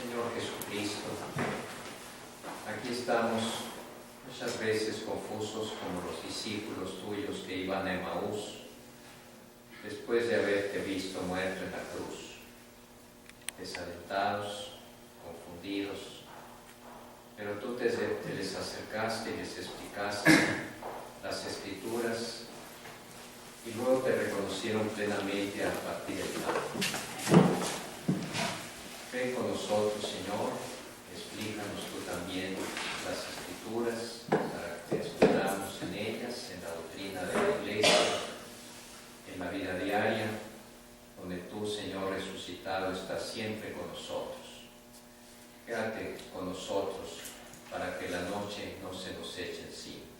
Señor Jesucristo, aquí estamos muchas veces confusos como los discípulos tuyos que iban a Emaús después de haberte visto muerto en la cruz, desalentados, confundidos, pero tú te les acercaste y les explicaste las Escrituras y luego te reconocieron plenamente a partir del pan. Ven con nosotros, Señor, explícanos tú también las Escrituras para que estudiamos en ellas, en la doctrina de la Iglesia, en la vida diaria, donde tú, Señor resucitado, estás siempre con nosotros. Quédate con nosotros para que la noche no se nos eche encima.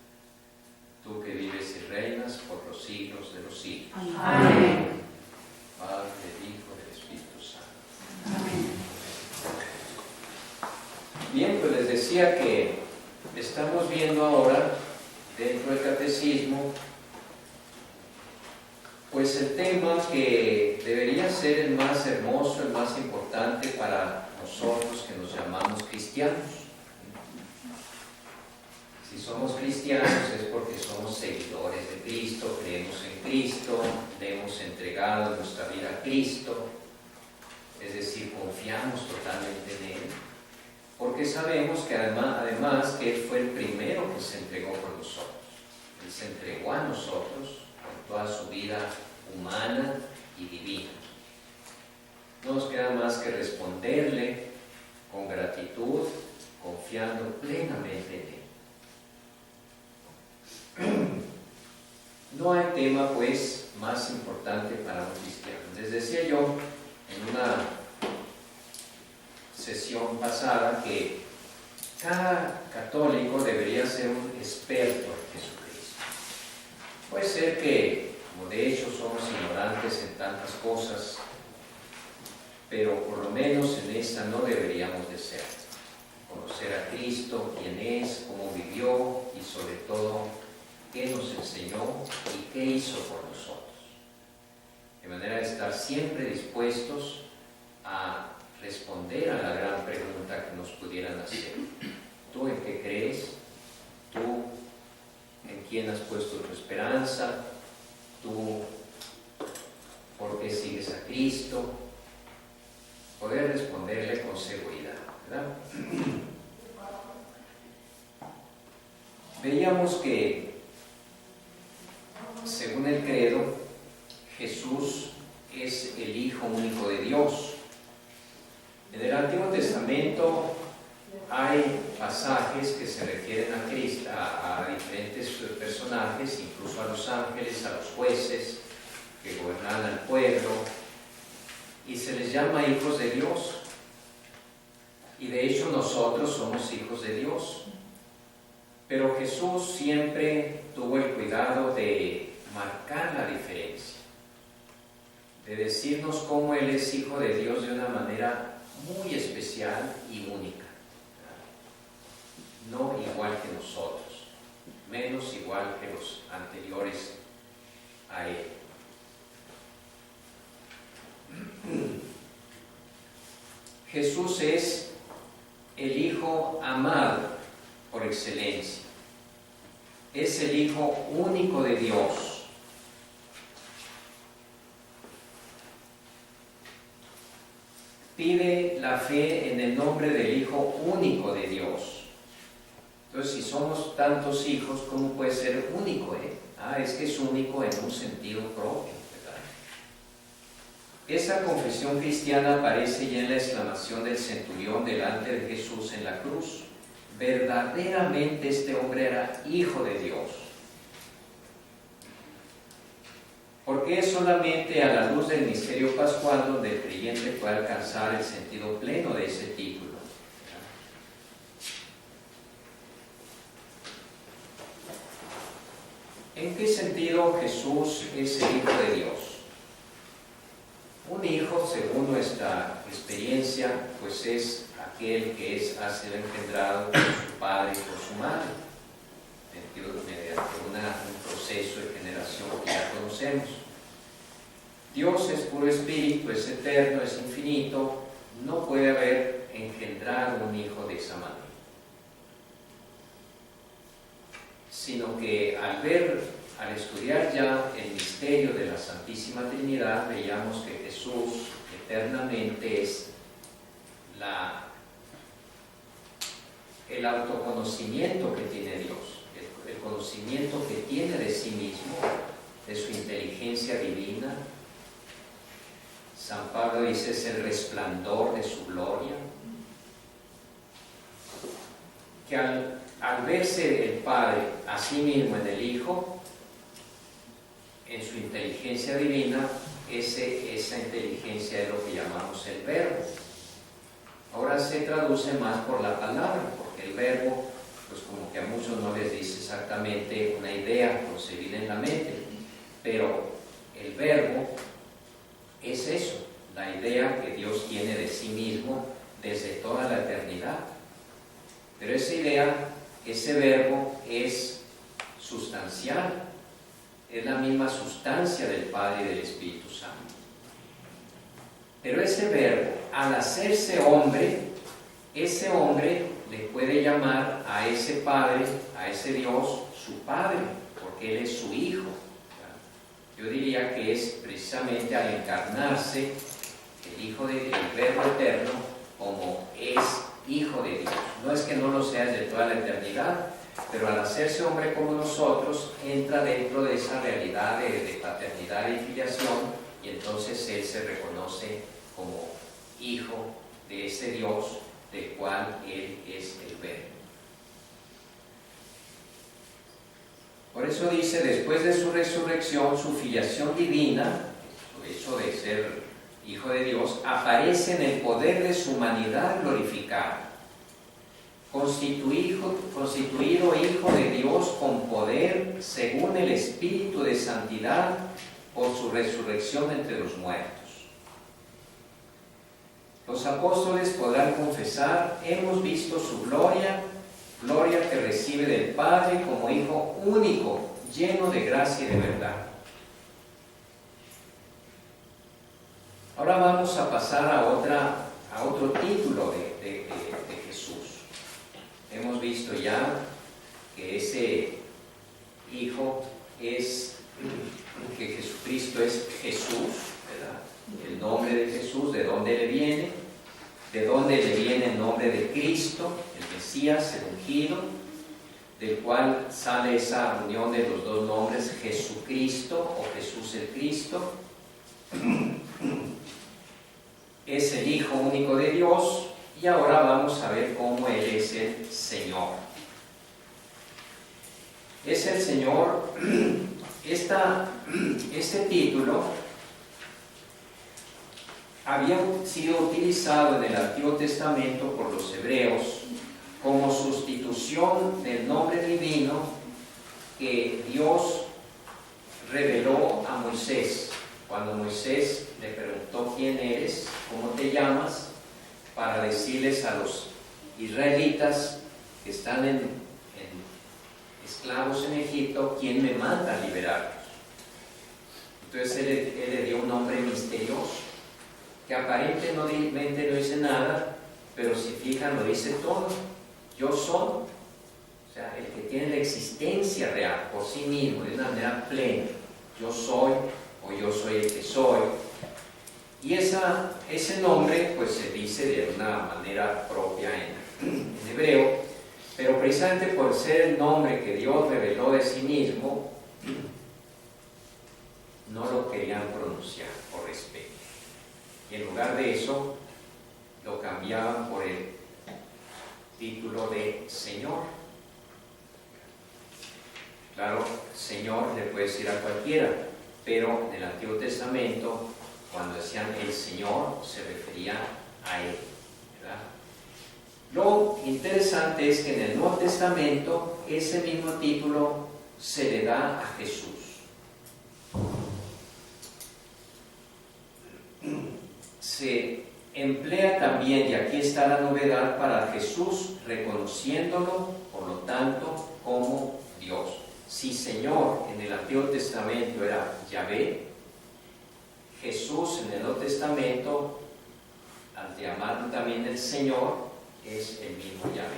Tú que vives y reinas por los siglos de los siglos. Amén. Padre, Hijo y del Espíritu Santo. Amén. Bien, pues les decía que estamos viendo ahora, dentro del catecismo, pues el tema que debería ser el más hermoso, el más importante para nosotros que nos llamamos cristianos. Si somos cristianos es porque somos seguidores de Cristo, creemos en Cristo, le hemos entregado nuestra vida a Cristo, es decir, confiamos totalmente en Él, porque sabemos que además que Él fue el primero que se entregó por nosotros. Él se entregó a nosotros con toda su vida humana y divina. No nos queda más que responderle con gratitud, confiando plenamente en Él. No hay tema, pues, más importante para un cristiano. Les decía yo en una sesión pasada que cada católico debería ser un experto en Jesucristo. Puede ser que, como de hecho somos ignorantes en tantas cosas, pero por lo menos en esta no deberíamos de ser. Conocer a Cristo, quién es, cómo vivió y sobre todo qué nos enseñó y qué hizo por nosotros. De manera de estar siempre dispuestos a responder a la gran pregunta que nos pudieran hacer. ¿Tú en qué crees? ¿Tú en quién has puesto tu esperanza? ¿Tú por qué sigues a Cristo? Poder responderle con seguridad, ¿verdad? Veíamos que, según el credo, Jesús es el Hijo único de Dios. En el Antiguo Testamento hay pasajes que se refieren a Cristo, a diferentes personajes, incluso a los ángeles, a los jueces que gobernaban al pueblo, y se les llama hijos de Dios. Y de hecho nosotros somos hijos de Dios. Pero Jesús siempre tuvo el cuidado de marcar la diferencia, de decirnos cómo Él es Hijo de Dios de una manera muy especial y única. No igual que nosotros, menos igual que los anteriores a Él. Jesús es el Hijo amado por excelencia. Es el Hijo único de Dios. Pide la fe en el nombre del Hijo único de Dios. Entonces, si somos tantos hijos, ¿cómo puede ser único? Es que es único en un sentido propio, ¿verdad? Esa confesión cristiana aparece ya en la exclamación del centurión delante de Jesús en la cruz. Verdaderamente este hombre era Hijo de Dios. Porque es solamente a la luz del misterio pascual donde el creyente puede alcanzar el sentido pleno de ese título. ¿En qué sentido Jesús es el Hijo de Dios? Un hijo, según nuestra experiencia, pues es aquel que ha sido engendrado por su padre y por su madre, mediante un proceso de generación que ya conocemos. Dios es puro espíritu, es eterno, es infinito, no puede haber engendrado sino que al estudiar ya el misterio de la Santísima Trinidad, veíamos que Jesús eternamente es el autoconocimiento que tiene Dios, el conocimiento que tiene de sí mismo, de su inteligencia divina. San Pablo dice, es el resplandor de su gloria, que al verse el Padre a sí mismo en el Hijo, en su inteligencia divina, esa inteligencia es lo que llamamos el Verbo. Ahora se traduce más por la palabra, porque el Verbo, pues como que a muchos no les dice exactamente una idea concebida en la mente, pero el Verbo es eso, la idea que Dios tiene de sí mismo desde toda la eternidad. Pero esa idea, ese Verbo es sustancial, es la misma sustancia del Padre y del Espíritu Santo. Pero ese Verbo, al hacerse hombre, ese hombre le puede llamar a ese Padre, a ese Dios, su Padre, porque Él es su Hijo. Yo diría que es precisamente al encarnarse el Verbo eterno como es Hijo de Dios. No es que no lo sea desde toda la eternidad, pero al hacerse hombre como nosotros, entra dentro de esa realidad de paternidad y filiación, y entonces Él se reconoce como Hijo de ese Dios del cual Él es el Verbo. Por eso dice, después de su resurrección, su filiación divina, su hecho de ser Hijo de Dios, aparece en el poder de su humanidad glorificada, constituido Hijo de Dios con poder según el Espíritu de Santidad por su resurrección entre los muertos. Los apóstoles podrán confesar, hemos visto su gloria, gloria que recibe del Padre como Hijo único, lleno de gracia y de verdad. Ahora vamos a pasar a otro título de Jesús. Hemos visto ya que ese Hijo que Jesucristo es Jesús, ¿verdad? El nombre de Jesús, ¿de dónde le viene? ¿De dónde le viene el nombre de Cristo, el Mesías, el ungido? Del cual sale esa unión de los dos nombres, Jesucristo o Jesús el Cristo. Es el Hijo único de Dios, y ahora vamos a ver cómo Él es el Señor. Es el Señor. Este título había sido utilizado en el Antiguo Testamento por los hebreos como sustitución del nombre divino que Dios reveló a Moisés. Cuando Moisés le preguntó quién eres, cómo te llamas, para decirles a los israelitas que están esclavos en Egipto, quién me manda a liberarlos. Entonces él le dio un nombre misterioso, que aparentemente no dice nada, pero si fijan lo dice todo. Yo soy, o sea, el que tiene la existencia real por sí mismo, de una manera plena. Yo soy, o yo soy el que soy. Y ese nombre pues se dice de una manera propia en hebreo, pero precisamente por ser el nombre que Dios reveló de sí mismo, no lo querían pronunciar por respeto. Y en lugar de eso, lo cambiaban por el título de Señor. Claro, Señor le puede decir a cualquiera, pero en el Antiguo Testamento, cuando decían el Señor, se refería a Él, ¿verdad? Lo interesante es que en el Nuevo Testamento ese mismo título se le da a Jesús. Se emplea también, y aquí está la novedad, para Jesús, reconociéndolo, por lo tanto, como Dios. Si Señor en el Antiguo Testamento era Yahvé, Jesús en el Nuevo Testamento, al llamarlo también el Señor, es el mismo Yahvé.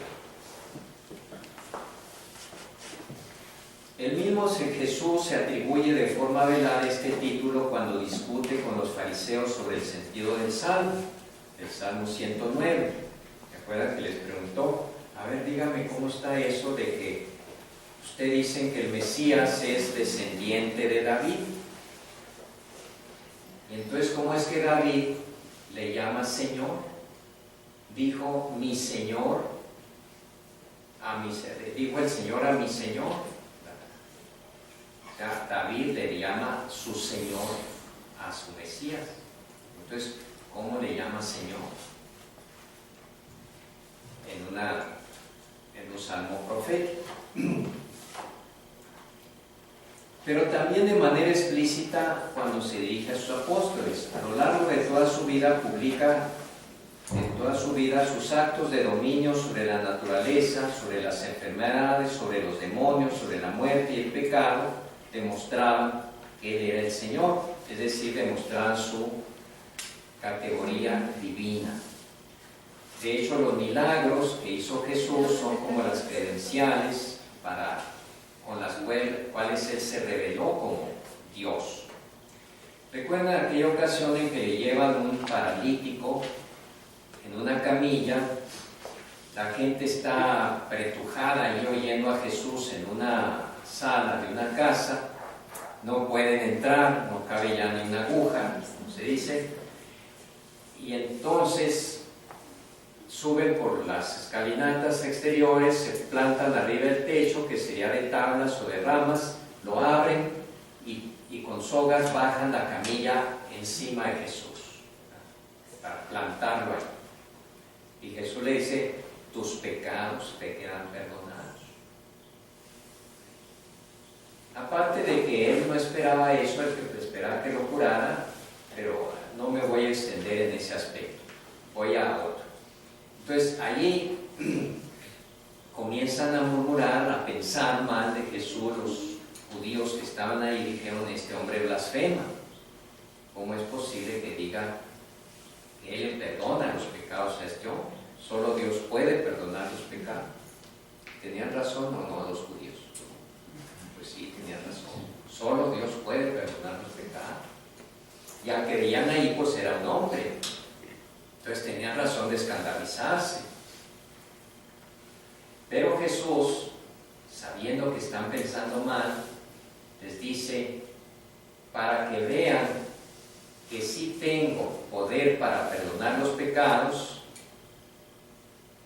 El mismo Jesús se atribuye de forma velada este título cuando discute con los fariseos sobre el sentido del Salmo, el Salmo 109. ¿Se acuerdan que les preguntó? A ver, dígame cómo está eso de que ustedes dicen que el Mesías es descendiente de David. Y entonces, ¿cómo es que David le llama Señor? Dijo mi Señor, dijo el Señor a mi Señor. O sea, David le llama su Señor a su Mesías. Entonces, ¿cómo le llama Señor? En un salmo profético. Pero también de manera explícita cuando se dirige a sus apóstoles. A lo largo de toda su vida publica en toda su vida sus actos de dominio sobre la naturaleza, sobre las enfermedades, sobre los demonios, sobre la muerte y el pecado. Demostraban que Él era el Señor, es decir, demostraban su categoría divina. De hecho, los milagros que hizo Jesús son como las credenciales con las cuales Él se reveló como Dios. Recuerdan aquella ocasión en que le llevan un paralítico en una camilla, la gente está apretujada y oyendo a Jesús en una sala de una casa, no pueden entrar, no cabe ya ni una aguja, como se dice, y entonces suben por las escalinatas exteriores, se plantan arriba del techo, que sería de tablas o de ramas, lo abren y con sogas bajan la camilla encima de Jesús, para plantarlo ahí. Y Jesús le dice, tus pecados te quedan perdonados. Aparte de que él no esperaba eso, él esperaba que lo curara, pero no me voy a extender en ese aspecto, voy a otro. Entonces allí comienzan a murmurar, a pensar mal de Jesús. Los judíos que estaban ahí dijeron, este hombre blasfema. ¿Cómo es posible que diga que Él perdona los pecados a este hombre? Solo Dios puede perdonar los pecados. ¿Tenían razón o no los judíos? Pues sí, tenían razón. Solo Dios puede perdonar los pecados. Y al que veían ahí, pues era un hombre. Entonces tenían razón de escandalizarse. Pero Jesús, sabiendo que están pensando mal, les dice, para que vean que sí tengo poder para perdonar los pecados,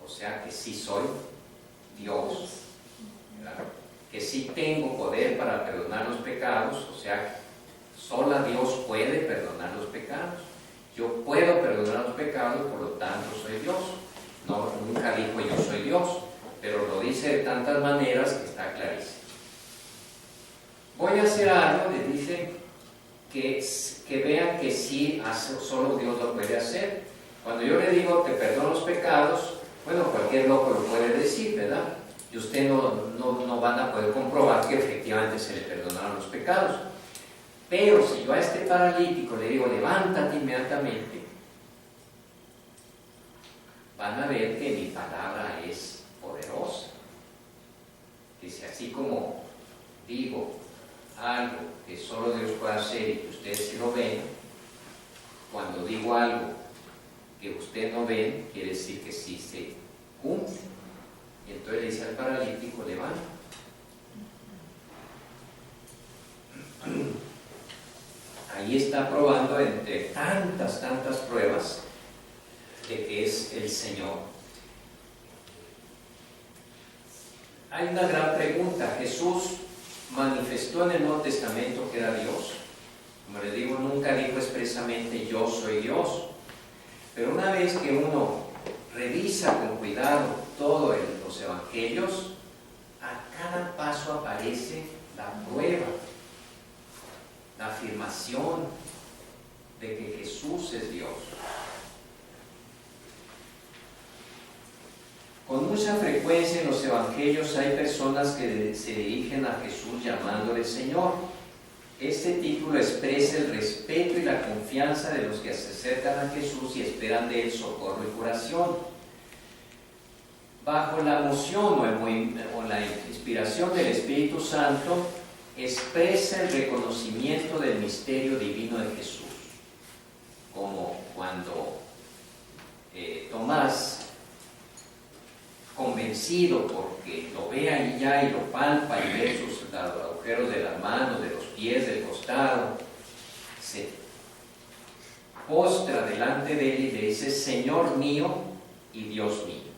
o sea que sí soy Dios, ¿verdad? Que sí tengo poder para perdonar los pecados, o sea que solo Dios puede perdonar los pecados. Yo puedo perdonar los pecados, por lo tanto soy Dios. No, nunca dijo yo soy Dios, pero lo dice de tantas maneras que está clarísimo. Voy a hacer algo, les dice, que vean que sí, solo Dios lo puede hacer. Cuando yo le digo te perdono los pecados, bueno, cualquier loco lo puede decir, ¿verdad? Y usted no van a poder comprobar que efectivamente se le perdonaron los pecados. Pero si yo a este paralítico le digo levántate inmediatamente, van a ver que mi palabra es poderosa. Dice, así como digo algo que solo Dios puede hacer y que ustedes sí lo ven, cuando digo algo que ustedes no ven, quiere decir que sí se cumple. Y entonces le dice al paralítico, levanta. Ahí está probando entre tantas pruebas de que es el Señor. Hay una gran pregunta. ¿Jesús manifestó en el Nuevo Testamento que era Dios? Como les digo, nunca dijo expresamente yo soy Dios. Pero una vez que uno revisa con cuidado todos los evangelios, a cada paso aparece la prueba, la afirmación de que Jesús es Dios. Con mucha frecuencia en los evangelios hay personas que se dirigen a Jesús llamándole Señor. Este título expresa el respeto y la confianza de los que se acercan a Jesús y esperan de Él socorro y curación. bajo la moción o la inspiración del Espíritu Santo, expresa el reconocimiento del misterio divino de Jesús, como cuando Tomás, convencido porque lo ve ahí ya y lo palpa y ve los agujeros de las manos, de los pies, del costado, se postra delante de él y le dice: Señor mío y Dios mío.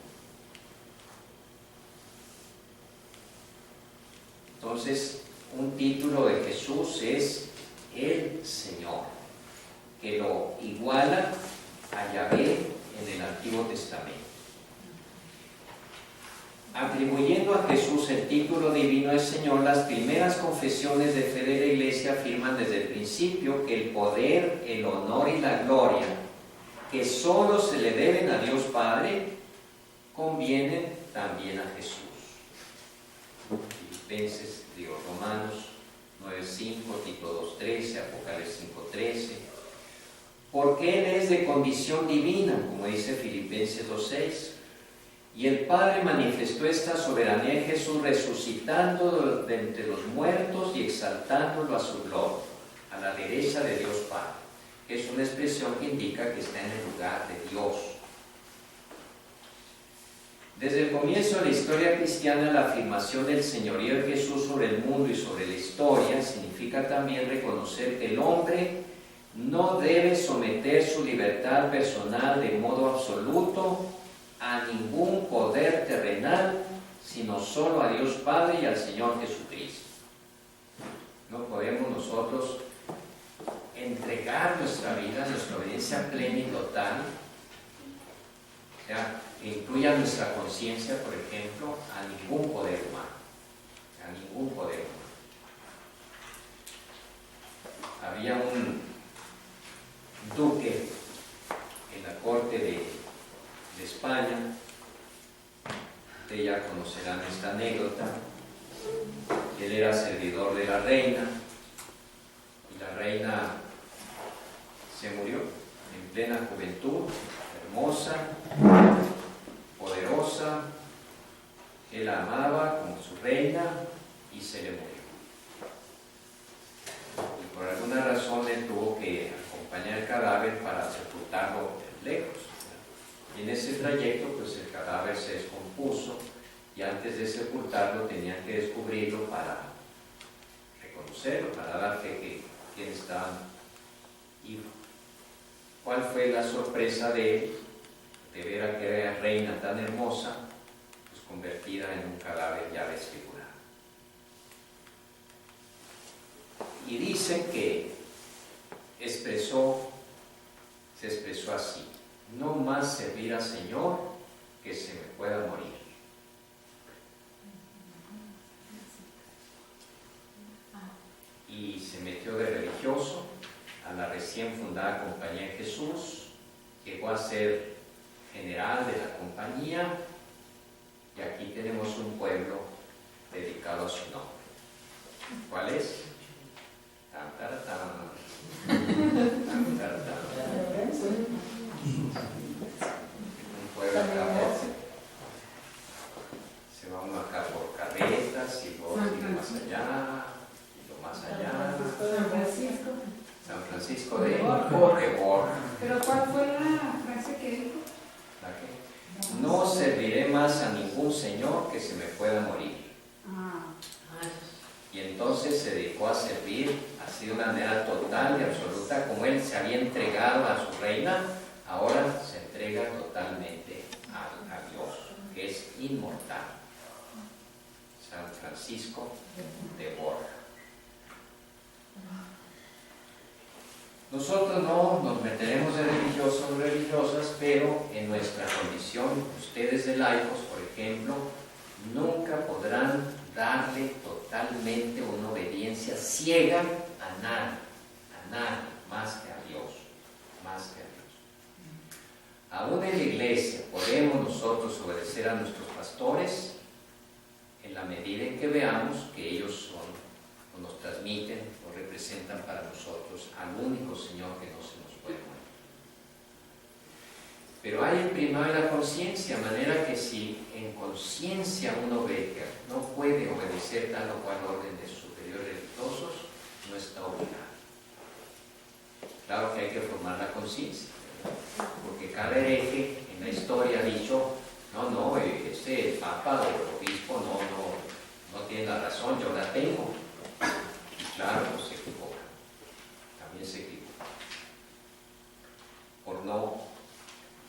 Entonces, un título de Jesús es el Señor, que lo iguala a Yahvé en el Antiguo Testamento. Atribuyendo a Jesús el título divino de Señor, las primeras confesiones de fe de la Iglesia afirman desde el principio que el poder, el honor y la gloria que solo se le deben a Dios Padre convienen también a Jesús. Romanos 9:5, Tito 2:13, Apocalipsis 5:13. Porque Él es de condición divina, como dice Filipenses 2:6. Y el Padre manifestó esta soberanía en Jesús, resucitándolo de entre los muertos y exaltándolo a su gloria, a la derecha de Dios Padre. Es una expresión que indica que está en el lugar de Dios. Desde el comienzo de la historia cristiana, la afirmación del señorío de Jesús sobre el mundo y sobre la historia significa también reconocer que el hombre no debe someter su libertad personal de modo absoluto a ningún poder terrenal, sino solo a Dios Padre y al Señor Jesucristo. No podemos nosotros entregar nuestra vida, nuestra obediencia plena y total, o sea, que incluya nuestra conciencia, por ejemplo, a ningún poder humano, a ningún poder humano. Había un duque en la corte de España, ustedes ya conocerán esta anécdota. Él era servidor de la reina y la reina se murió en plena juventud, hermosa, poderosa. Él la amaba como su reina y se le murió. Y por alguna razón él tuvo que acompañar el cadáver para sepultarlo lejos. Y en ese trayecto, pues el cadáver se descompuso y antes de sepultarlo tenían que descubrirlo para reconocerlo, para dar fe que quién estaba vivo. ¿Cuál fue la sorpresa de él? De ver a aquella reina tan hermosa, pues convertida en un cadáver ya desfigurado. Y dicen que se expresó así: no más servir al Señor que se me pueda morir. Y se metió de religioso a la recién fundada Compañía de Jesús, llegó a ser general de la compañía y aquí tenemos un pueblo dedicado a su nombre. ¿Cuál es? Tan, tan, tan. Tan, tan, tan. Un pueblo acá se va uno acá por carretas y luego sigue más allá y lo más allá. San Francisco de Borja. ¿Pero cuál fue la frase que dijo? ¿La qué? No serviré más a ningún señor que se me pueda morir. Y entonces se dedicó a servir así de una manera total y absoluta, como él se había entregado a su reina. Ahora se entrega totalmente a Dios, que es inmortal. San Francisco de Borja. Nosotros no nos meteremos de religiosos o religiosas, pero en nuestra condición, ustedes de laicos, por ejemplo, nunca podrán darle totalmente una obediencia ciega a nadie, más que a Dios, más que a Dios. Aún en la iglesia podemos nosotros obedecer a nuestros pastores en la medida en que veamos que ellos son o nos transmiten o representan para nosotros al único Señor que no se nos puede morir. Pero hay el primado de la conciencia, de manera que que si en conciencia uno ve que no puede obedecer tal o cual orden de superiores religiosos, no está obligado. Claro que hay que formar la conciencia, porque cada hereje en la historia ha dicho, no, ese papa o el obispo no tiene la razón, yo la tengo. Y claro, pues se equivoca, también se equivoca, por no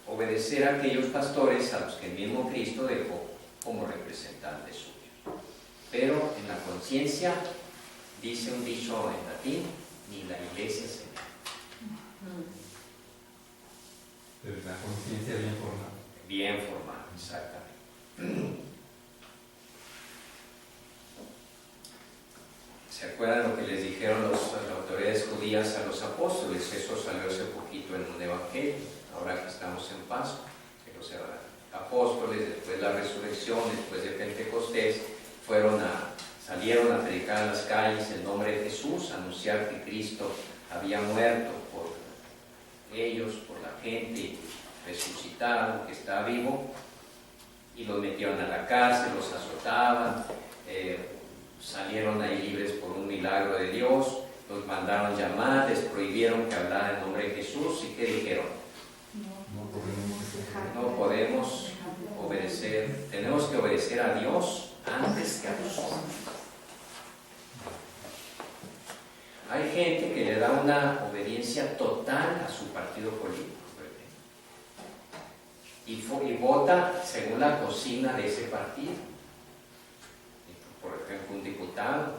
obedecer a aquellos pastores a los que el mismo Cristo dejó como representantes suyos. Pero en la conciencia, dice un dicho en latín, ni la iglesia se da. Pero la conciencia bien formada. Bien formada, exactamente. ¿Se acuerdan lo que les dijeron las autoridades judías a los apóstoles? Eso salió hace poquito en un evangelio, ahora que estamos en Pascua, que los apóstoles, después de la resurrección, después de Pentecostés, salieron a predicar en las calles el nombre de Jesús, a anunciar que Cristo había muerto por ellos, por la gente, resucitado, que está vivo, y los metieron a la cárcel, los azotaban, salieron ahí libres por un milagro de Dios, los mandaron llamar, les prohibieron que hablaran en nombre de Jesús, y ¿qué dijeron? No podemos obedecer, tenemos que obedecer a Dios antes que a los hombres. Hay gente que le da una obediencia total a su partido político y vota según la cocina de ese partido. Por ejemplo, un diputado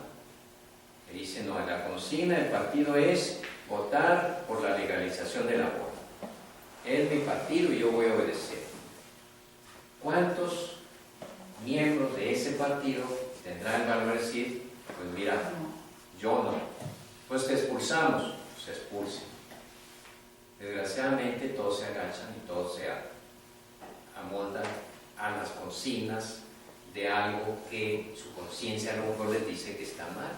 que dice, no, la cocina del partido es votar por la legalización del aborto. Es mi partido y yo voy a obedecer. ¿Cuántos miembros de ese partido tendrán el valor de decir, pues mira, yo no? Pues te expulsamos, se expulsen. Desgraciadamente todos se agachan y todos se amoldan a las consignas de algo que su conciencia a lo mejor les dice que está mal.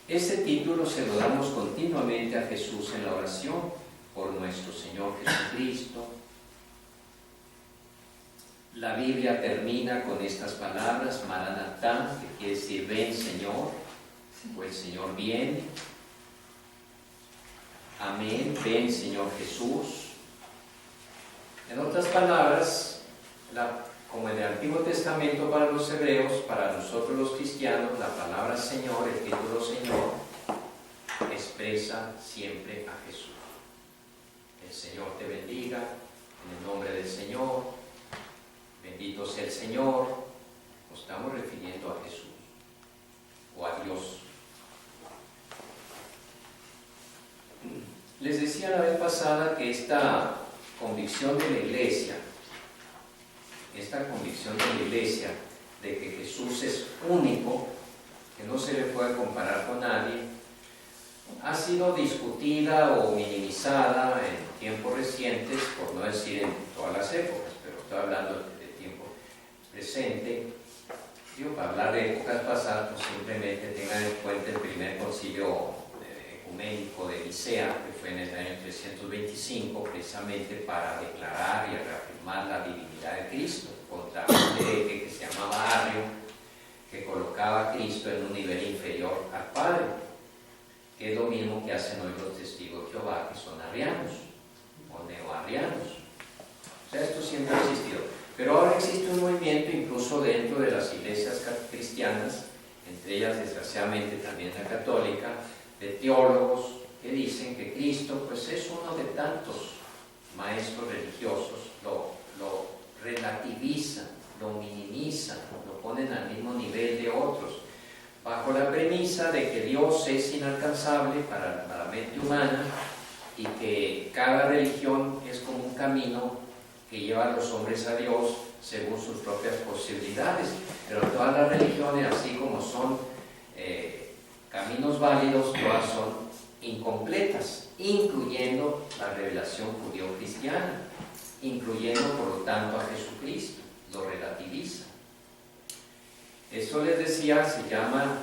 Este título se lo damos continuamente a Jesús en la oración por nuestro Señor Jesucristo. La Biblia termina con estas palabras, Maranatá, que quiere decir ven Señor, o el Señor viene. Amén, ven Señor Jesús. En otras palabras, como en el Antiguo Testamento para los hebreos, para nosotros los cristianos, la palabra Señor, el título Señor, expresa siempre a Jesús. El Señor te bendiga, en el nombre del Señor, bendito sea el Señor. Nos estamos refiriendo a Jesús o a Dios. Les decía la vez pasada que esta convicción de la Iglesia de que Jesús es único, que no se le puede comparar con nadie, ha sido discutida o minimizada en tiempos recientes, por no decir en todas las épocas, pero estoy hablando de tiempo presente. Digo, para hablar de épocas pasadas, pues simplemente tengan en cuenta el primer concilio ecuménico de Nicea, que fue en el año 325, precisamente para declarar y reafirmar la divinidad de Cristo contra un hereje que se llamaba Arrio, que colocaba a Cristo en un nivel inferior al Padre, que es lo mismo que hacen hoy los testigos de Jehová, que son arrianos o neoarrianos. O sea, esto siempre ha existido. Pero ahora existe un movimiento incluso dentro de las iglesias cristianas, entre ellas desgraciadamente también la católica, de teólogos que dicen que Cristo pues es uno de tantos maestros religiosos, lo relativizan, lo minimizan, lo ponen al mismo nivel de otros, bajo la premisa de que Dios es inalcanzable para la mente humana y que cada religión es como un camino que lleva a los hombres a Dios según sus propias posibilidades, pero todas las religiones, así como son caminos válidos, todas son incompletas, incluyendo la revelación judío-cristiana, incluyendo por lo tanto a Jesucristo, lo relativiza. Esto les decía, se llama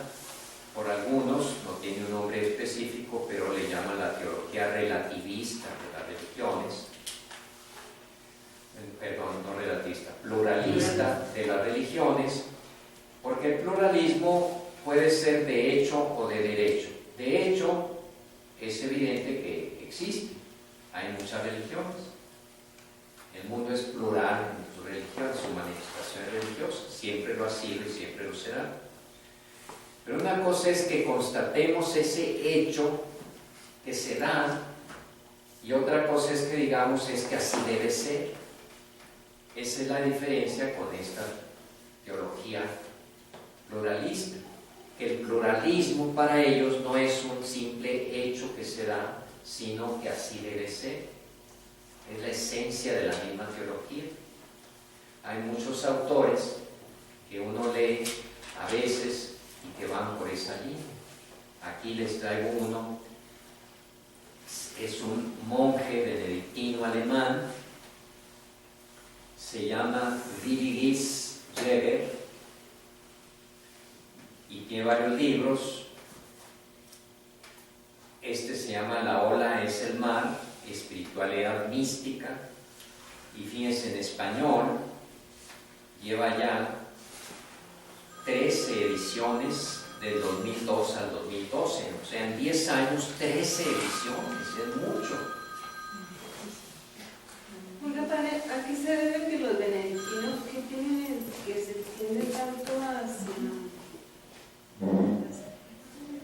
por algunos, no tiene un nombre específico, pero la teología relativista de las religiones, perdón, no relativista, pluralista de las religiones, porque el pluralismo puede ser de hecho o de derecho. De hecho, es evidente que existe, hay muchas religiones, el mundo es plural en su religión, su manifestación religiosa, siempre lo ha sido y siempre lo será. Pero una cosa es que constatemos ese hecho que se da, y otra cosa es que digamos es que así debe ser. Esa es la diferencia con esta teología pluralista, que el pluralismo para ellos no es un simple hecho que se da, sino que así debe ser. Es la esencia de la misma teología. Hay muchos autores que uno lee a veces y que van por esa línea. Aquí les traigo uno, es un monje benedictino alemán, se llama Willi Jäger y tiene varios libros. Este se llama La ola es el mar, espiritualidad mística, y fíjense, en español lleva ya 13 ediciones del 2002 al 2012, o sea, en 10 años 13 ediciones, es mucho. ¿A qué se debe que los benedictinos que se extienden tanto hacia?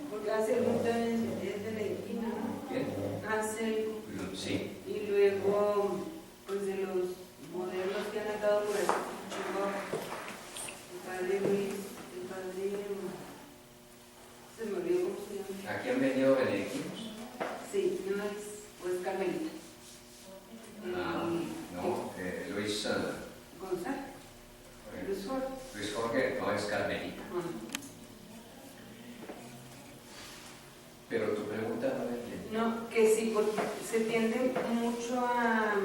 Porque Anselmo también es benedictino, ¿no? ¿Bien? Anselmo. Sí. Y luego, pues de los modernos que han andado por aquí, el padre Luis, el padre, se me olvidó cómo se llama. ¿Aquí han venido benedictinos? Sí, no es, pues Carmelita. No, Luis González. Luis Jorge. Luis Jorge no es carmelita. Pero tu pregunta no la entiendo. No, que sí, porque se tiende mucho a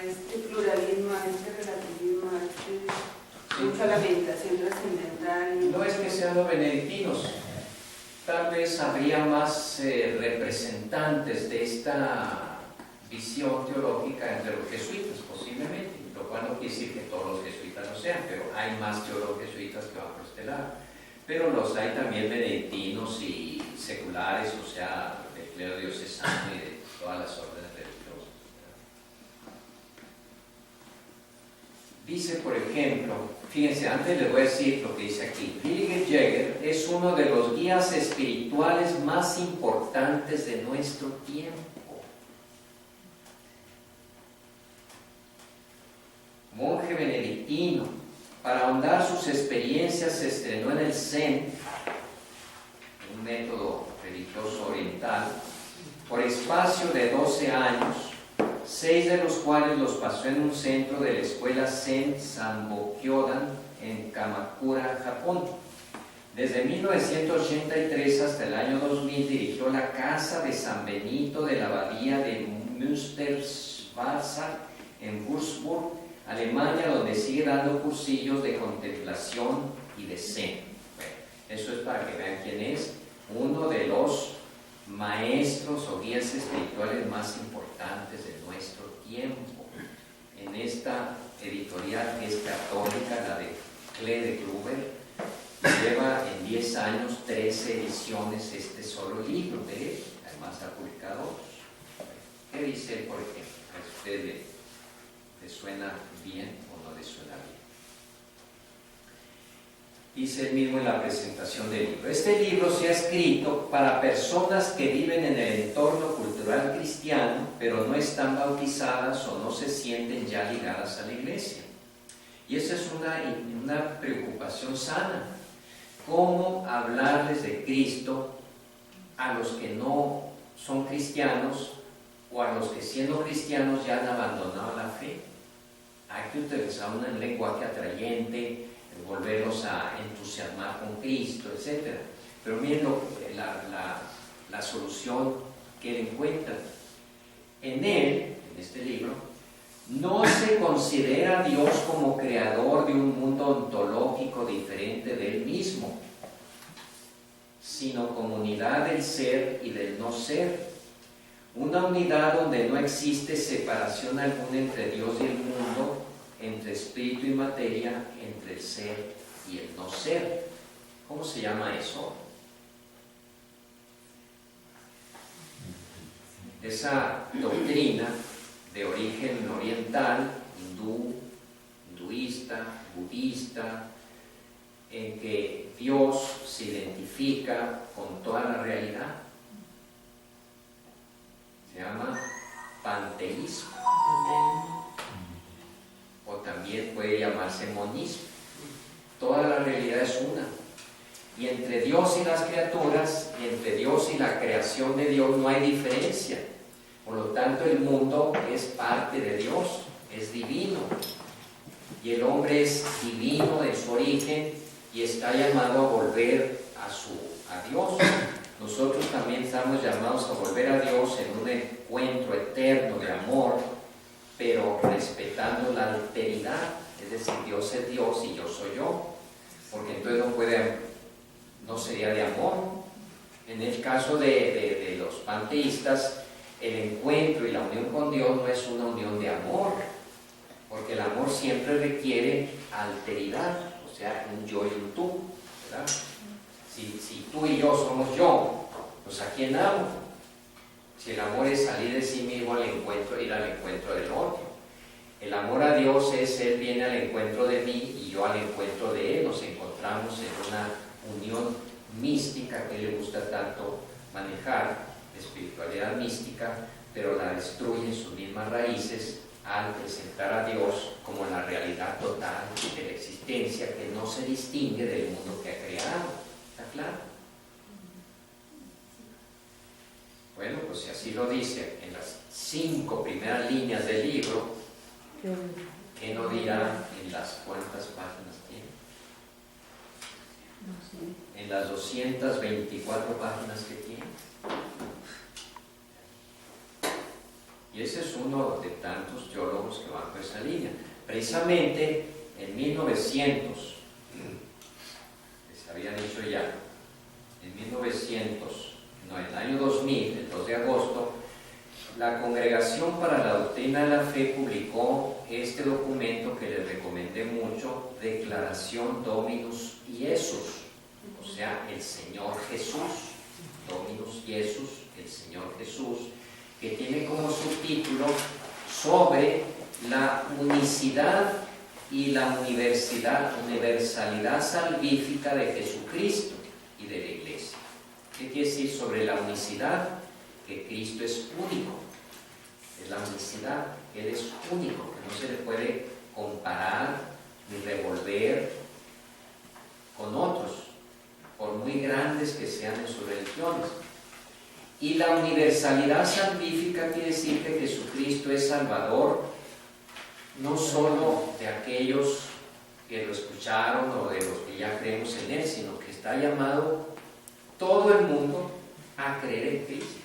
este pluralismo, a este relativismo, mucho a la meditación trascendental. No es que sean los benedictinos, tal vez habría más representantes de esta visión teológica entre los jesuitas, posiblemente, lo cual no quiere decir que todos los jesuitas lo sean, pero hay más teólogos jesuitas que van por este lado. Pero los hay también benedictinos y seculares, o sea, del clero diocesano y de todas las órdenes religiosas. Dice, por ejemplo, fíjense, antes les voy a decir lo que dice aquí. Willi Jäger es uno de los guías espirituales más importantes de nuestro tiempo. Monje benedictino, para ahondar sus experiencias se estrenó en el Zen, un método religioso oriental, por espacio de 12 años, 6 de los cuales los pasó en un centro de la escuela Zen Sambokyodan en Kamakura, Japón. Desde 1983 hasta el año 2000 dirigió la Casa de San Benito de la Abadía de Münsterswasser en Würzburg, Alemania, donde sigue dando cursillos de contemplación y de zen. Bueno, eso es para que vean quién es uno de los maestros o guías espirituales más importantes de nuestro tiempo. En esta editorial que es católica, la de Cle de Gruber, lleva en 10 años 13 ediciones este solo libro de él, además ha publicado otros. ¿Qué dice él, por ejemplo? ¿A usted le suena bien o no le suena bien? Dice él mismo en la presentación del libro: este libro se ha escrito para personas que viven en el entorno cultural cristiano, pero no están bautizadas o no se sienten ya ligadas a la iglesia. Y esa es una preocupación sana. ¿Cómo hablarles de Cristo a los que no son cristianos o a los que siendo cristianos ya han abandonado la fe? Hay que utilizar un lenguaje atrayente, volverlos a entusiasmar con Cristo, etc. Pero miren la solución que él encuentra. En él, en este libro, no se considera a Dios como creador de un mundo ontológico diferente de él mismo. sino comunidad del ser y del no ser. Una unidad donde no existe separación alguna entre Dios y el mundo, entre espíritu y materia, entre el ser y el no ser. ¿Cómo se llama eso? Esa doctrina de origen oriental, hinduista, budista, en que Dios se identifica con toda la realidad, se llama panteísmo, o también puede llamarse monismo. Toda la realidad es una, y entre Dios y las criaturas, y entre Dios y la creación de Dios no hay diferencia. Por lo tanto, el mundo es parte de Dios, es divino, y el hombre es divino en su origen y está llamado a volver a Dios. Nosotros también estamos llamados a volver a Dios en un encuentro eterno de amor, pero respetando la alteridad, es decir, Dios es Dios y yo soy yo, porque entonces no sería de amor. En el caso de los panteístas, el encuentro y la unión con Dios no es una unión de amor, porque el amor siempre requiere alteridad, o sea, un yo y un tú, ¿verdad? Si tú y yo somos yo, pues ¿a quién amo? Si el amor es salir de sí mismo al encuentro, ir al encuentro del otro. El amor a Dios es Él viene al encuentro de mí y yo al encuentro de Él. Nos encontramos en una unión mística que a Él le gusta tanto manejar, espiritualidad mística, pero la destruye en sus mismas raíces al presentar a Dios como la realidad total de la existencia que no se distingue del mundo que ha creado. ¿Está claro? Bueno, pues si así lo dice en las 5 primeras líneas del libro, ¿qué no dirá en las cuántas páginas tiene? En las 224 páginas que tiene. Y ese es uno de tantos teólogos que van por esa línea. Precisamente en 1900, les había dicho ya, en el año 2000, el 2 de agosto, la Congregación para la Doctrina de la Fe publicó este documento que les recomendé mucho, Declaración Dominus Iesus, o sea, el Señor Jesús, Dominus Iesus, el Señor Jesús, que tiene como subtítulo sobre la unicidad y la universalidad salvífica de Jesucristo y de la Iglesia. ¿Qué quiere decir sobre la unicidad? Que Cristo es único. Es la unicidad, Él es único, que no se le puede comparar ni revolver con otros, por muy grandes que sean en sus religiones. Y la universalidad salvífica quiere decir que Jesucristo es Salvador, no solo de aquellos que lo escucharon o de los que ya creemos en Él, sino que está llamado todo el mundo a creer en Cristo.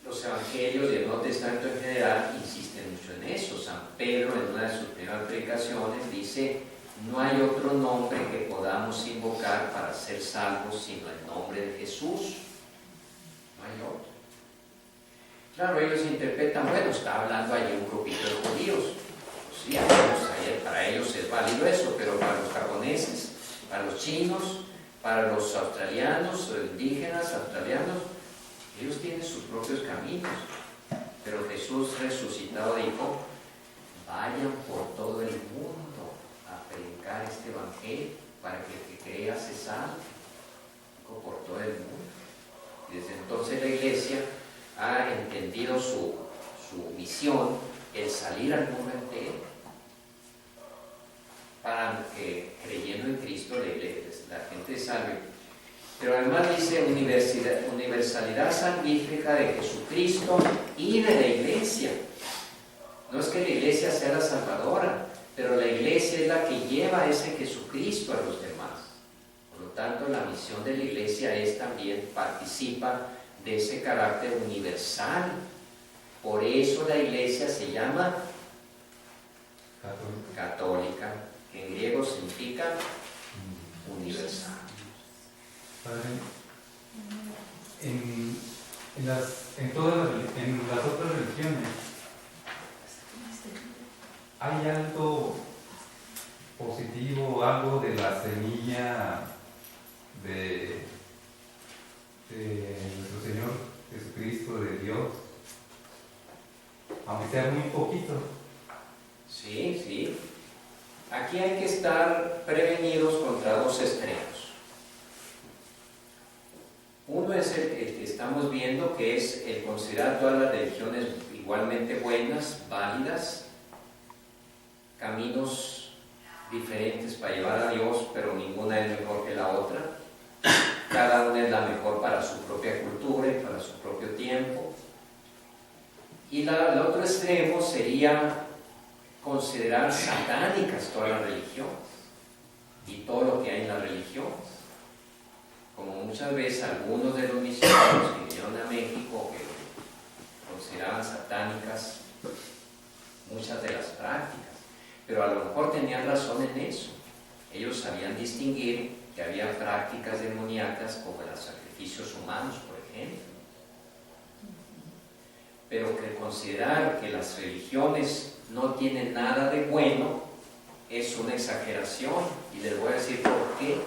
Los evangelios y el Nuevo Testamento en general insisten mucho en eso. San Pedro, en una de sus primeras predicaciones, dice: no hay otro nombre que podamos invocar para ser salvos sino el nombre de Jesús. No hay otro. Claro, ellos interpretan, bueno, está hablando allí un grupito de judíos. Pues sí, para ellos es válido eso, pero para los japoneses, para los chinos, para los australianos, indígenas australianos, ellos tienen sus propios caminos. Pero Jesús resucitado dijo: vayan por todo el mundo a predicar este evangelio para que el que crea se salve. Dijo, por todo el mundo. Y desde entonces la Iglesia ha entendido su misión, el salir al mundo entero, para que creyendo en Cristo la gente salve. Pero además dice universalidad salvífica de Jesucristo y de la Iglesia. No es que la Iglesia sea la salvadora, pero la Iglesia es la que lleva a ese Jesucristo a los demás. Por lo tanto, la misión de la Iglesia es también participa de ese carácter universal. Por eso la Iglesia se llama católica, que en griego significa universal. En las otras religiones hay algo positivo, algo de la semilla de nuestro Señor Jesucristo, de Dios, aunque sea muy poquito. Sí, sí. Aquí hay que estar prevenidos contra dos extremos. Uno es el que estamos viendo, que es el considerar todas las religiones igualmente buenas, válidas, caminos diferentes para llevar a Dios, pero ninguna es mejor que la otra. Cada una es la mejor para su propia cultura y para su propio tiempo. Y el otro extremo sería considerar satánicas todas las religiones y todo lo que hay en la religión. Como muchas veces algunos de los misioneros que vinieron a México que consideraban satánicas muchas de las prácticas, pero a lo mejor tenían razón en eso. Ellos sabían distinguir que había prácticas demoníacas como los sacrificios humanos, por ejemplo. Pero que considerar que las religiones no tienen nada de bueno es una exageración, y les voy a decir por qué.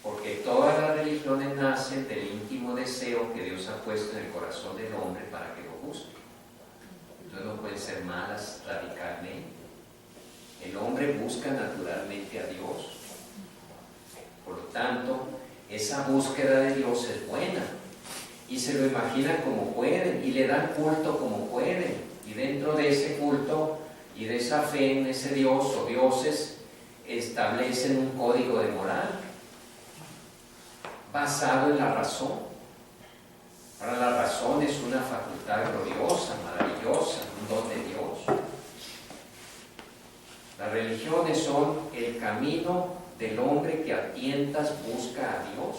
Porque todas las religiones nacen del íntimo deseo que Dios ha puesto en el corazón del hombre para que lo busque. Entonces no pueden ser malas radicalmente. El hombre busca naturalmente a Dios. Por lo tanto, esa búsqueda de Dios es buena. Y se lo imaginan como pueden, y le dan culto como pueden. Y dentro de ese culto y de esa fe en ese Dios o dioses, establecen un código de moral basado en la razón. Ahora, la razón es una facultad gloriosa, maravillosa, un don de Dios. Las religiones son el camino del hombre que a tientas busca a Dios,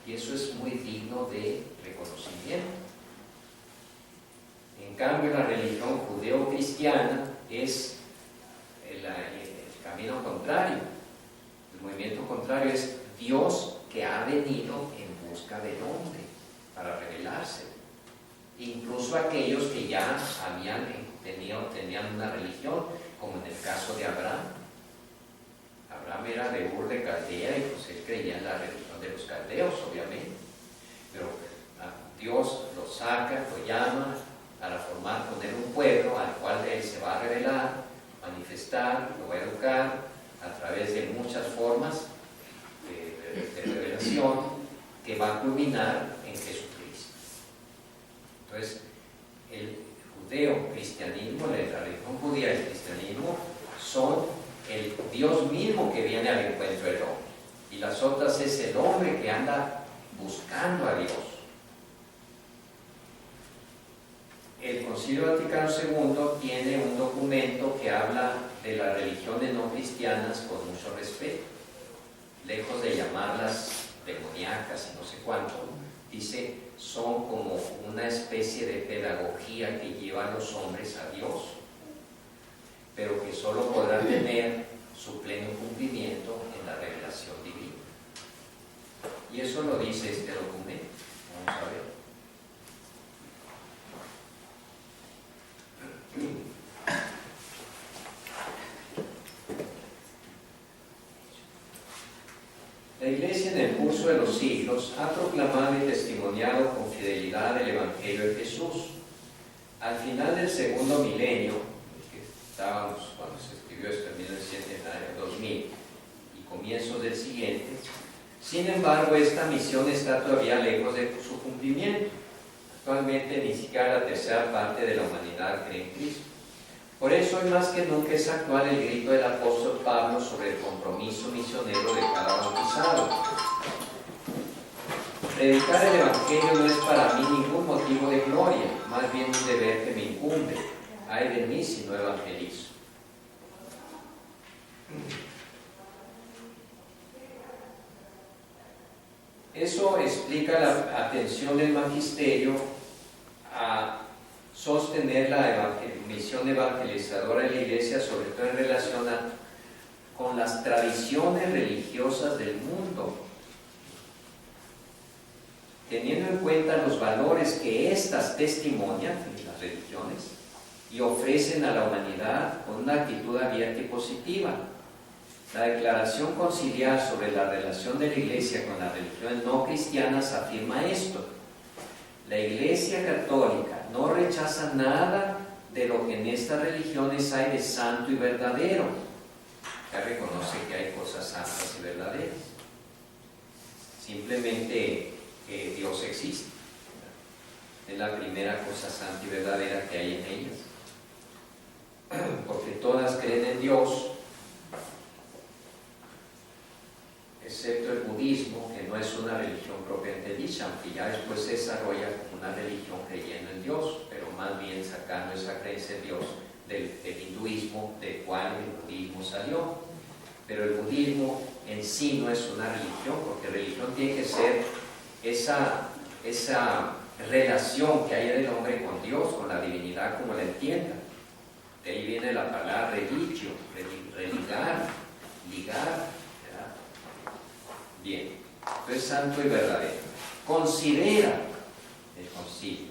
y eso es muy digno de reconocimiento. En cambio, la religión judeo-cristiana es el camino contrario. El movimiento contrario es Dios que ha venido en busca del hombre para revelarse. Incluso aquellos que ya tenían una religión, como en el caso de Abraham. Abraham era de Ur de Caldea y pues él creía en la religión de los caldeos, obviamente. Pero Dios lo saca, lo llama para formar con él un pueblo al cual él se va a revelar, manifestar, lo va a educar a través de muchas formas de revelación que va a culminar en Jesucristo. Entonces, el judeo-cristianismo, la religión judía y el cristianismo son el Dios mismo que viene al encuentro del hombre, y las otras es el hombre que anda buscando a Dios. El Concilio Vaticano II tiene un documento que habla de las religiones no cristianas con mucho respeto, lejos de llamarlas demoníacas y no sé cuánto. Dice, son como una especie de pedagogía que lleva a los hombres a Dios, pero que solo podrán tener su pleno cumplimiento en la revelación divina. Y eso lo dice este documento. Vamos a ver. La Iglesia en el curso de los siglos ha proclamado y testimoniado con fidelidad el Evangelio de Jesús. Al final del segundo milenio, que estábamos cuando se escribió esto en 2000 y comienzos del siguiente, sin embargo, esta misión está todavía lejos de su cumplimiento. Actualmente ni siquiera la tercera parte de la humanidad cree en Cristo. Por eso, hoy más que nunca es actual el grito del apóstol Pablo sobre el compromiso misionero de cada bautizado. Predicar el Evangelio no es para mí ningún motivo de gloria, más bien un deber que me incumbe. Ay de mí si no evangelizo. Eso explica la atención del magisterio a sostener la misión evangelizadora de la Iglesia, sobre todo en relación con las tradiciones religiosas del mundo, teniendo en cuenta los valores que éstas testimonian, las religiones, y ofrecen a la humanidad con una actitud abierta y positiva. La Declaración Conciliar sobre la relación de la Iglesia con las religiones no cristianas afirma esto: la Iglesia Católica no rechaza nada de lo que en estas religiones hay de santo y verdadero. Ya reconoce que hay cosas santas y verdaderas. Simplemente Dios existe. Es la primera cosa santa y verdadera que hay en ellas. Porque todas creen en Dios, excepto el budismo, que no es una religión propiamente dicha, aunque ya después se desarrolla como una religión creyendo en Dios, pero más bien sacando esa creencia en Dios del hinduismo, del cual el budismo salió. Pero el budismo en sí no es una religión, porque religión tiene que ser esa relación que hay del hombre con Dios, con la divinidad como la entienda. De ahí viene la palabra religio, religar, ligar, ¿verdad? Bien, entonces santo y verdadero. Considera el concilio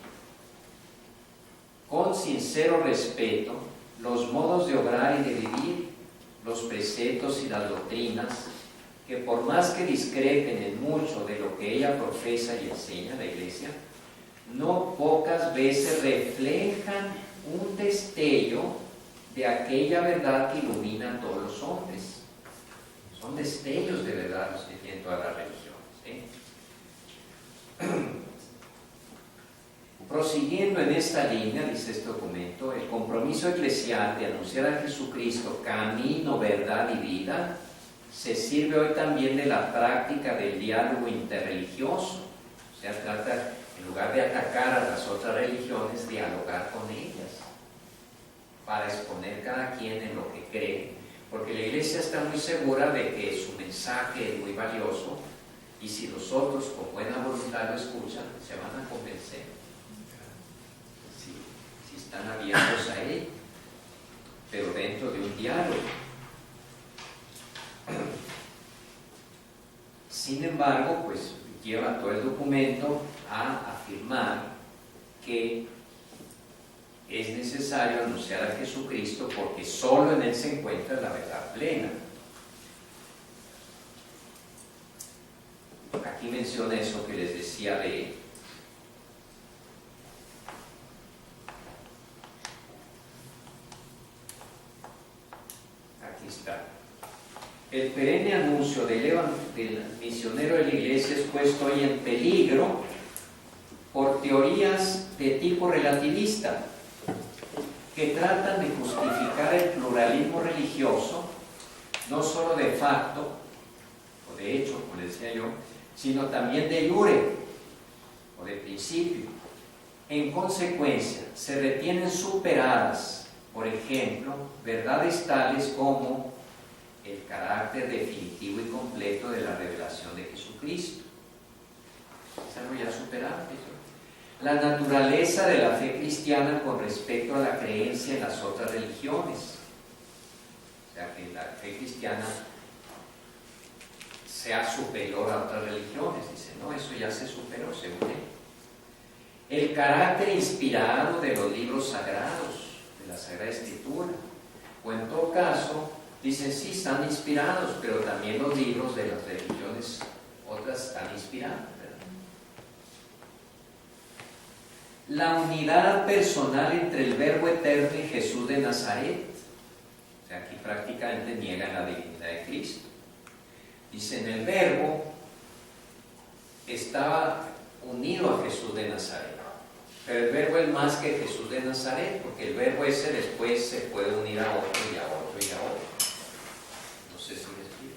con sincero respeto los modos de obrar y de vivir, los preceptos y las doctrinas, que por más que discrepen en mucho de lo que ella profesa y enseña, la Iglesia, no pocas veces reflejan un destello de aquella verdad que ilumina a todos los hombres. Son destellos de verdad los que tienen todas las religiones, Prosiguiendo en esta línea, dice este documento, el compromiso eclesial de anunciar a Jesucristo camino, verdad y vida se sirve hoy también de la práctica del diálogo interreligioso. O sea, trata, en lugar de atacar a las otras religiones, dialogar con ellas para exponer cada quien en lo que cree, porque la Iglesia está muy segura de que su mensaje es muy valioso, y si los otros con buena voluntad lo escuchan, se van a convencer. Si están abiertos a él, pero dentro de un diálogo. Sin embargo, pues lleva todo el documento a afirmar que es necesario anunciar a Jesucristo porque solo en él se encuentra la verdad plena. Aquí menciona eso que les decía de aquí está. El perenne anuncio del misionero de la Iglesia es puesto hoy en peligro por teorías de tipo relativista que tratan de justificar el pluralismo religioso, no solo de facto, o de hecho, como les decía yo, sino también de jure, o de principio. En consecuencia, se retienen superadas, por ejemplo, verdades tales como el carácter definitivo y completo de la revelación de Jesucristo. Es algo ya superado. La naturaleza de la fe cristiana con respecto a la creencia en las otras religiones. O sea, que la fe cristiana sea superior a otras religiones. Dice, no, eso ya se superó, según él. El carácter inspirado de los libros sagrados, de la Sagrada Escritura. O en todo caso, dicen, sí, están inspirados, pero también los libros de las religiones otras están inspirados. La unidad personal entre el Verbo eterno y Jesús de Nazaret. O sea, aquí prácticamente niegan la divinidad de Cristo. Dicen, el Verbo estaba unido a Jesús de Nazaret, pero el Verbo es más que Jesús de Nazaret, porque el Verbo ese después se puede unir a otro y a otro y a otro. No sé si me explico.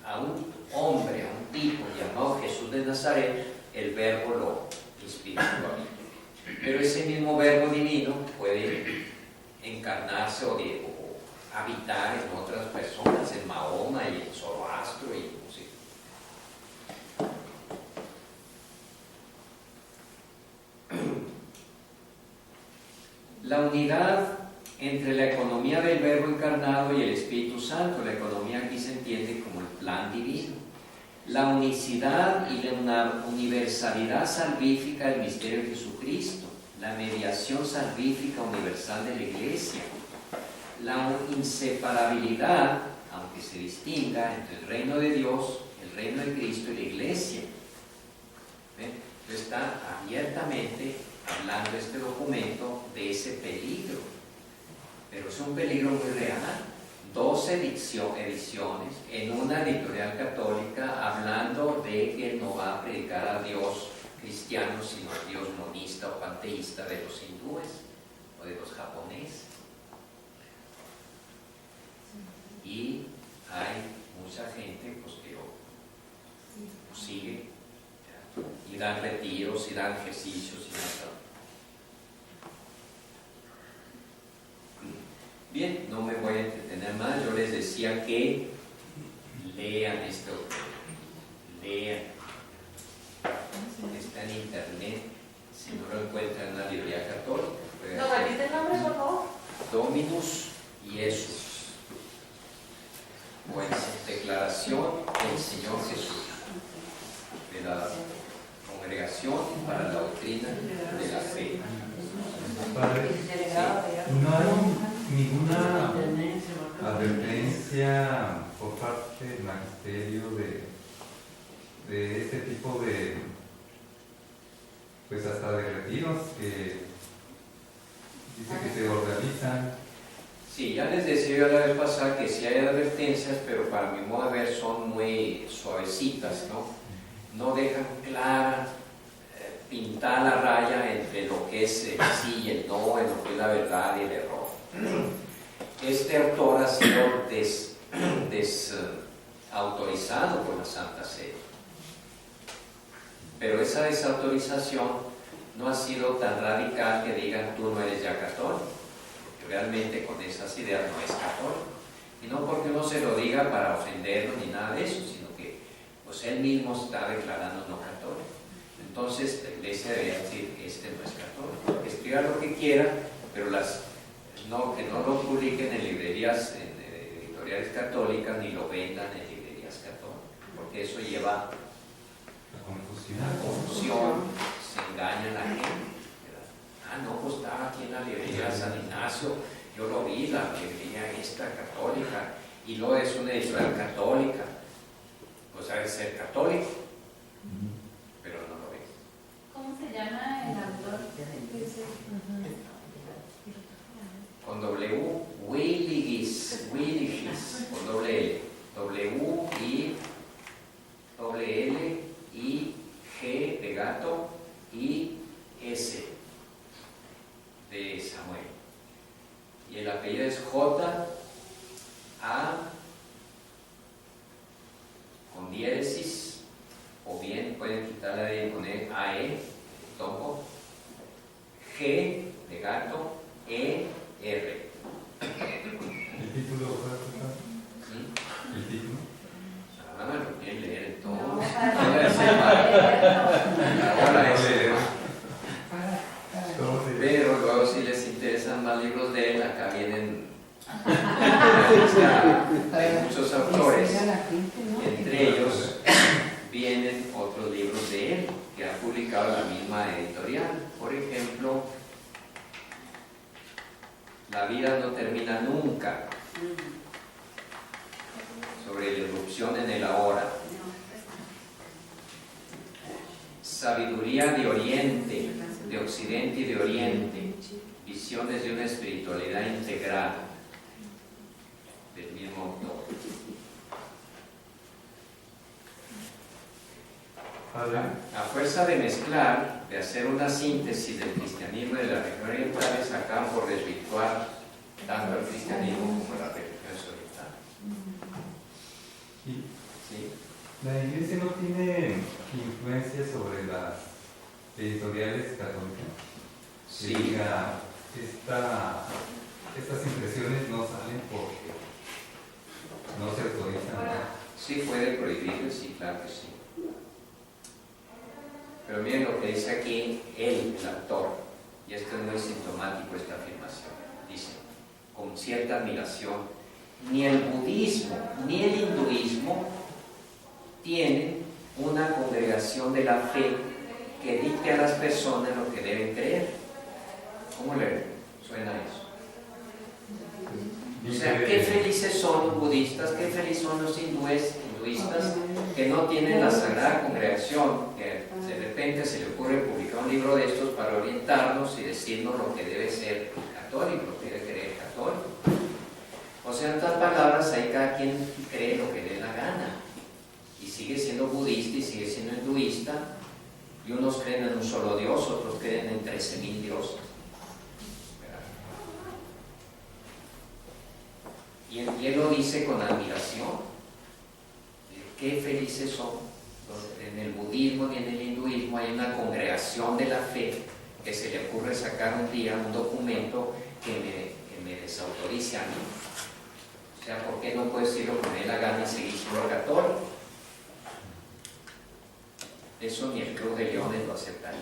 A un hombre, a un tipo llamado Jesús de Nazaret, el Verbo lo inspiró a mí. Pero ese mismo Verbo divino puede encarnarse o habitar en otras personas, en Mahoma y en Zoroastro y no sé. La unidad entre la economía del Verbo encarnado y el Espíritu Santo. La economía aquí se entiende como el plan divino. La unicidad y la universalidad salvífica del misterio de Jesucristo. La mediación salvífica universal de la Iglesia. La inseparabilidad, aunque se distinga, entre el reino de Dios, el reino de Cristo y la Iglesia. Entonces está abiertamente hablando este documento de ese peligro, pero es un peligro muy real. 12 ediciones en una editorial católica hablando de que no va a predicar a Dios cristiano, sino a Dios monista o panteísta de los hindúes o de los japoneses. Y hay mucha gente pues, que lo sigue, y dan retiros, y dan ejercicios, y dan todo. Bien, no me voy a entretener más. Yo les decía que lean esto, lean. Está en internet, si no lo encuentran en una librería católica. ¿No repite el nombre, por favor? Dominus Iesus. Pues declaración del Señor Jesús, de la Congregación para la Doctrina de la Fe. Padre, no hay ninguna advertencia por parte del magisterio de este tipo de, pues hasta de retiros que dice que se organizan. Sí, ya les decía yo la vez pasada que sí hay advertencias, pero para mi modo de ver son muy suavecitas, ¿no? No dejan clara, pintar la raya entre lo que es el sí y el no, en lo que es la verdad y el error. Este autor ha sido desautorizado por la Santa Sede, pero esa desautorización no ha sido tan radical que digan tú no eres ya católico, porque realmente con esas ideas no es católico, y no porque uno se lo diga para ofenderlo ni nada de eso, sino que pues él mismo está declarando no católico. Entonces la Iglesia debería decir este no es católico, que escriba lo que quiera, pero que no lo publiquen en librerías, en editoriales católicas, ni lo vendan en librerías católicas, porque eso lleva a confusión, se engaña a la gente, ¿verdad? Ah, no, pues estaba aquí en la librería San Ignacio, yo lo vi, la librería esta católica, y luego es una editorial católica, pues debe ser católico, pero no lo ves. ¿Cómo se llama el autor? Con W, Willigis, con doble L, W-I-L-L-I-G de gato y S de Samuel. Y el apellido es J-A con diéresis, o bien pueden quitarla y poner A-E, topo, G de gato, E-R. ¿El título? ¿Sí? ¿El título? Ahora lo quieren leer en todo. No, Ahora es ¿Cómo se llama? pero luego si les interesan más libros de él, acá vienen hay muchos autores, entre ellos vienen otros libros de él que ha publicado la misma editorial. Por ejemplo, La vida no termina nunca, sobre la irrupción en el ahora. Sabiduría de Oriente, de Occidente y de Oriente, visiones de una espiritualidad integral, del mismo autor. A fuerza de mezclar, de hacer una síntesis del cristianismo y de las religiones orientales, acaban por desvirtuar tanto el cristianismo como las religiones orientales. ¿Sí? ¿La Iglesia no tiene influencia sobre las editoriales católicas? Sí. Diga, estas impresiones no salen porque no se autorizan. Sí puede prohibirlo, sí, claro que sí. Pero miren lo que dice aquí él, el autor, y esto es muy sintomático esta afirmación. Dice, con cierta admiración, ni el budismo ni el hinduismo tienen una congregación de la fe que dicte a las personas lo que deben creer. ¿Cómo le suena eso? O sea, qué felices son los budistas, qué felices son los hinduistas que no tienen la sagrada congregación, que de repente se le ocurre publicar un libro de estos para orientarnos y decirnos lo que debe ser católico, lo que debe creer católico. O sea, en otras palabras, ahí cada quien cree lo que le dé la gana y sigue siendo budista y sigue siendo hinduista, y unos creen en un solo Dios, otros creen en 13,000 dioses. Y él lo dice con admiración. Qué felices son. En el budismo ni en el hinduismo hay una congregación de la fe que se le ocurre sacar un día un documento que me desautorice a mí. O sea, ¿por qué no puedo decir lo que me dé la gana y seguir siendo católico? Eso ni el Club de Leones lo aceptaría.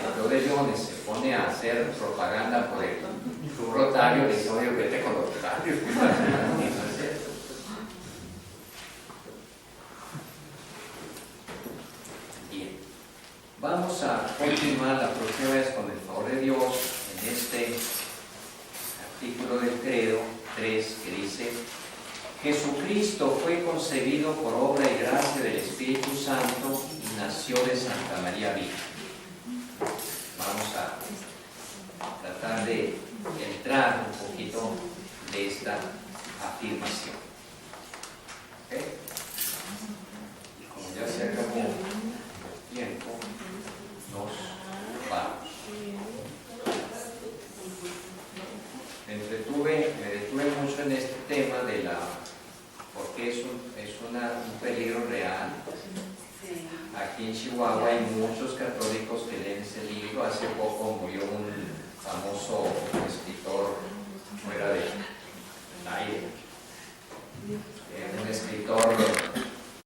El Club de Leones se pone a hacer propaganda por el Club Rotario y dice, oye, vete con los rotarios. Bien, vamos a continuar la próxima vez con el favor de Dios en este artículo del credo 3 que dice: Jesucristo fue concebido por obra y gracia del Espíritu Santo y nació de Santa María Virgen. Vamos a tratar de entrar un poquito de esta afirmación. ¿Okay? Y como ya se acabó el tiempo, nos vamos. Me detuve mucho en este tema de la, porque es un peligro real. Aquí en Chihuahua hay muchos católicos que leen ese libro. Hace poco murió un famoso escritor fuera de